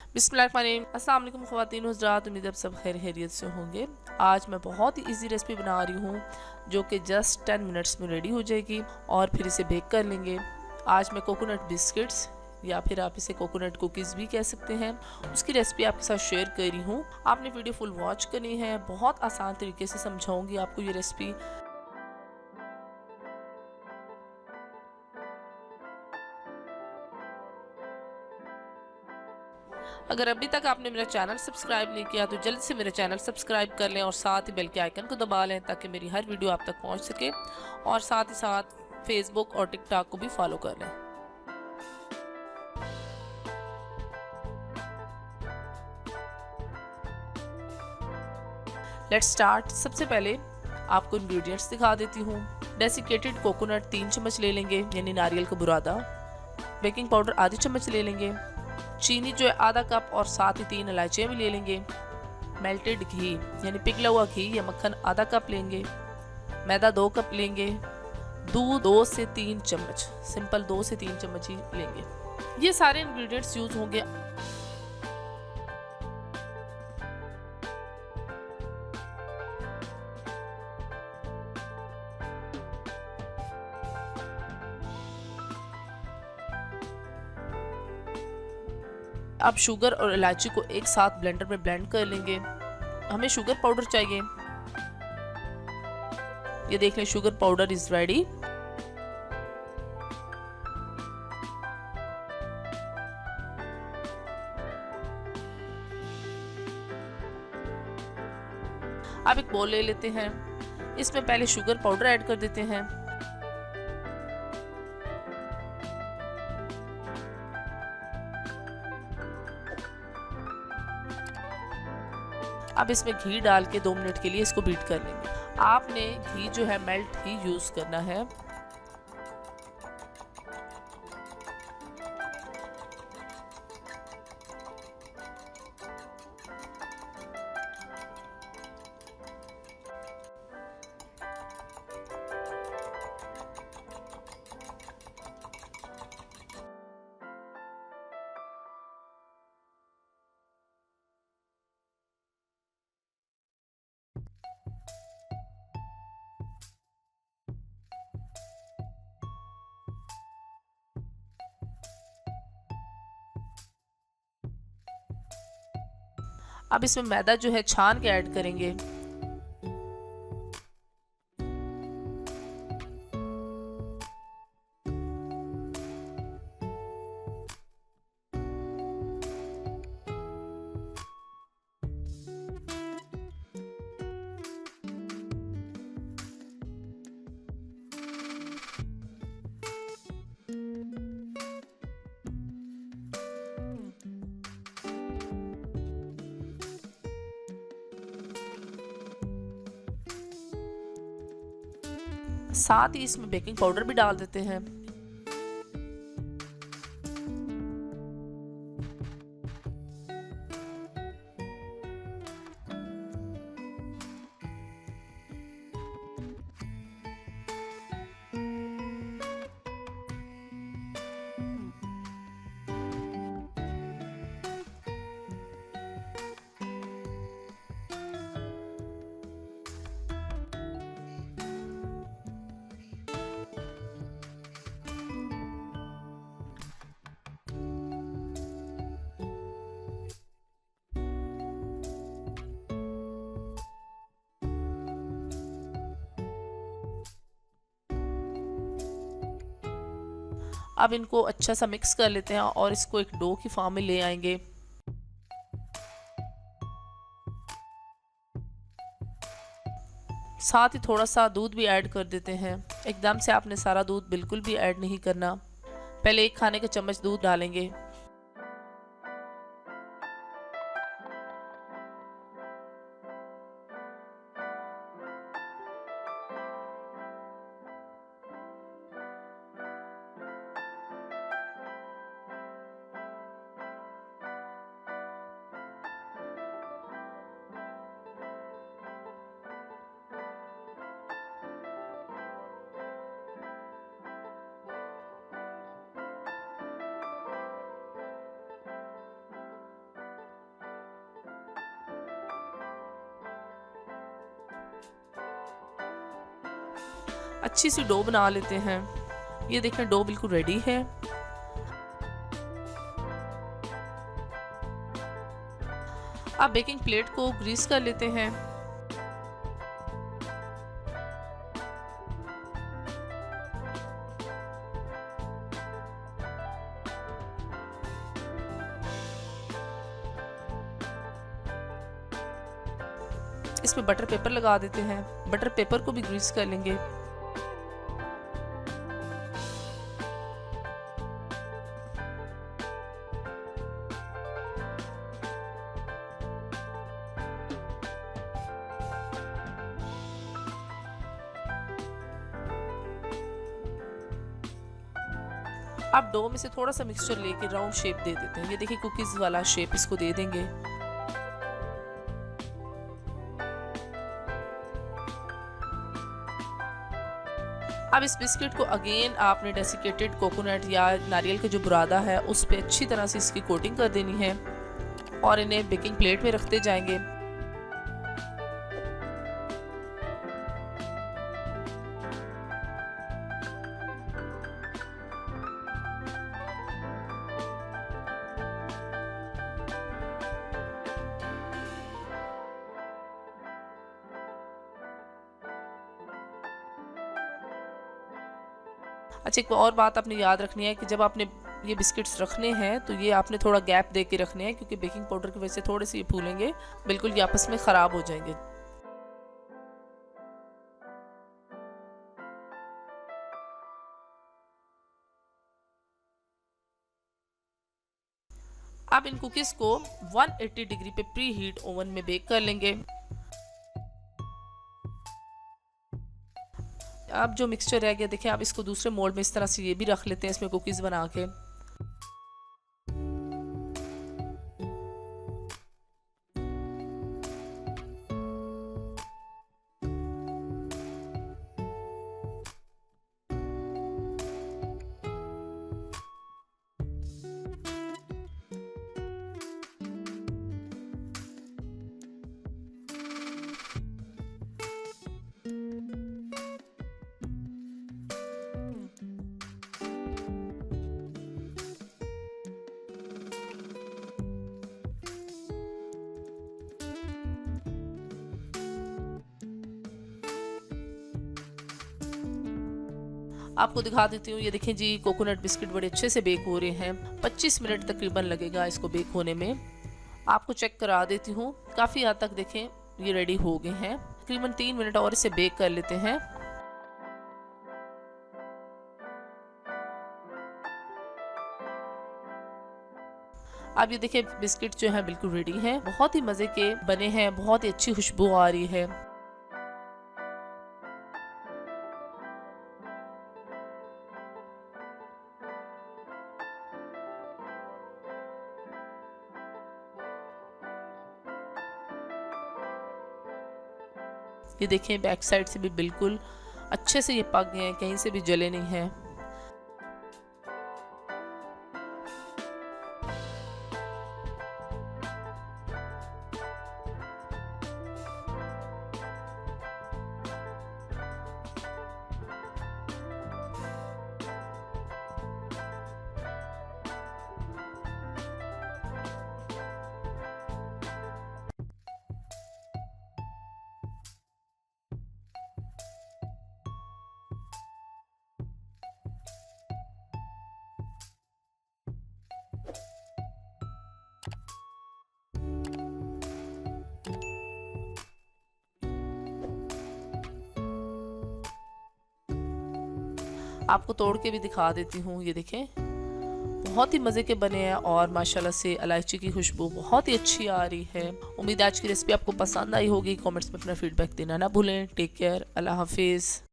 बिस्मिल्लाहिर्रहमानिर्रहीम। अस्सलाम वालेकुम ख़वातीन व हज़रात, उम्मीद है आप सब खैर खैरियत से होंगे। आज मैं बहुत ही इजी रेसिपी बना रही हूँ जो कि जस्ट 10 मिनट्स में रेडी हो जाएगी और फिर इसे बेक कर लेंगे। आज मैं कोकोनट बिस्किट्स या फिर आप इसे कोकोनट कुकीज़ भी कह सकते हैं, उसकी रेसिपी आपके साथ शेयर कर रही हूँ। आपने वीडियो फुल वॉच करनी है, बहुत आसान तरीके से समझाऊंगी आपको ये रेसिपी। अगर अभी तक आपने मेरा चैनल सब्सक्राइब नहीं किया तो जल्द से मेरा चैनल सब्सक्राइब कर लें और साथ ही बेल के आइकन को दबा लें ताकि मेरी हर वीडियो आप तक पहुंच सके, और साथ ही साथ फेसबुक और टिकटॉक को भी फॉलो कर लें। Let's start. सबसे पहले आपको इंग्रेडिएंट्स दिखा देती हूँ। डेसिकेटेड कोकोनट 3 चम्मच ले लेंगे, यानी नारियल का बुरादा। बेकिंग पाउडर आधी चम्मच ले लेंगे। चीनी जो है आधा कप और साथ ही 3 इलायचियाँ भी ले लेंगे। मेल्टेड घी यानी पिघला हुआ घी या मक्खन आधा कप लेंगे। मैदा 2 कप लेंगे। दूध 2 से 3 चम्मच, सिंपल 2 से 3 चम्मच ही लेंगे। ये सारे इंग्रेडिएंट्स यूज होंगे। अब शुगर और इलायची को एक साथ ब्लेंडर में ब्लेंड कर लेंगे। हमें शुगर पाउडर चाहिए। ये देख लें, शुगर पाउडर इज रेडी। अब एक बोल ले लेते हैं, इसमें पहले शुगर पाउडर ऐड कर देते हैं। अब इसमें घी डाल के 2 मिनट के लिए इसको बीट कर लेंगे। आपने घी जो है मेल्ट ही यूज करना है। अब इसमें मैदा जो है छान के ऐड करेंगे। साथ ही इसमें बेकिंग पाउडर भी डाल देते हैं। अब इनको अच्छा सा मिक्स कर लेते हैं और इसको एक डो की फॉर्म में ले आएंगे। साथ ही थोड़ा सा दूध भी ऐड कर देते हैं। एकदम से आपने सारा दूध बिल्कुल भी ऐड नहीं करना, पहले 1 खाने का चम्मच दूध डालेंगे। अच्छी सी डो बना लेते हैं। ये देखें डो बिल्कुल रेडी है। अब बेकिंग प्लेट को ग्रीस कर लेते हैं। इसमें बटर पेपर लगा देते हैं। बटर पेपर को भी ग्रीस कर लेंगे। अब डो में से थोड़ा सा मिक्सचर लेके राउंड शेप दे देते हैं। ये देखिए कुकीज वाला शेप इसको दे देंगे। अब इस बिस्किट को अगेन आपने डेसिकेटेड कोकोनट या नारियल का जो बुरादा है उस पे अच्छी तरह से इसकी कोटिंग कर देनी है और इन्हें बेकिंग प्लेट में रखते जाएंगे। अच्छा, एक और बात आपने याद रखनी है कि जब आपने ये बिस्किट्स रखने हैं तो ये आपने थोड़ा गैप दे के रखने हैं, क्योंकि बेकिंग पाउडर की वजह से थोड़े से ये फूलेंगे, बिल्कुल ये आपस में ख़राब हो जाएंगे। अब इन कुकीज़ को 180 डिग्री पे प्री हीट ओवन में बेक कर लेंगे। अब जो मिक्सचर रह गया देखिए, आप इसको दूसरे मोल्ड में इस तरह से ये भी रख लेते हैं, इसमें कुकीज़ बना के। आपको दिखा देती हूँ। ये देखें जी, कोकोनट बिस्किट बड़े अच्छे से बेक हो रहे हैं। 25 मिनट तकरीबन लगेगा इसको बेक होने में। आपको चेक करा देती हूँ, काफ़ी हद तक देखें ये रेडी हो गए हैं। तकरीबन 3 मिनट और इसे बेक कर लेते हैं। अब ये देखिए बिस्किट जो है बिल्कुल रेडी हैं, बहुत ही मज़े के बने हैं, बहुत ही अच्छी खुशबू आ रही है। ये देखें बैक साइड से भी बिल्कुल अच्छे से ये पक गए हैं, कहीं से भी जले नहीं हैं। आपको तोड़ के भी दिखा देती हूँ। ये देखें बहुत ही मज़े के बने हैं और माशाल्लाह से इलायची की खुशबू बहुत ही अच्छी आ रही है। उम्मीद आज की रेसिपी आपको पसंद आई होगी। कमेंट्स में अपना फीडबैक देना ना भूलें। टेक केयर, अल्लाह हाफिज़।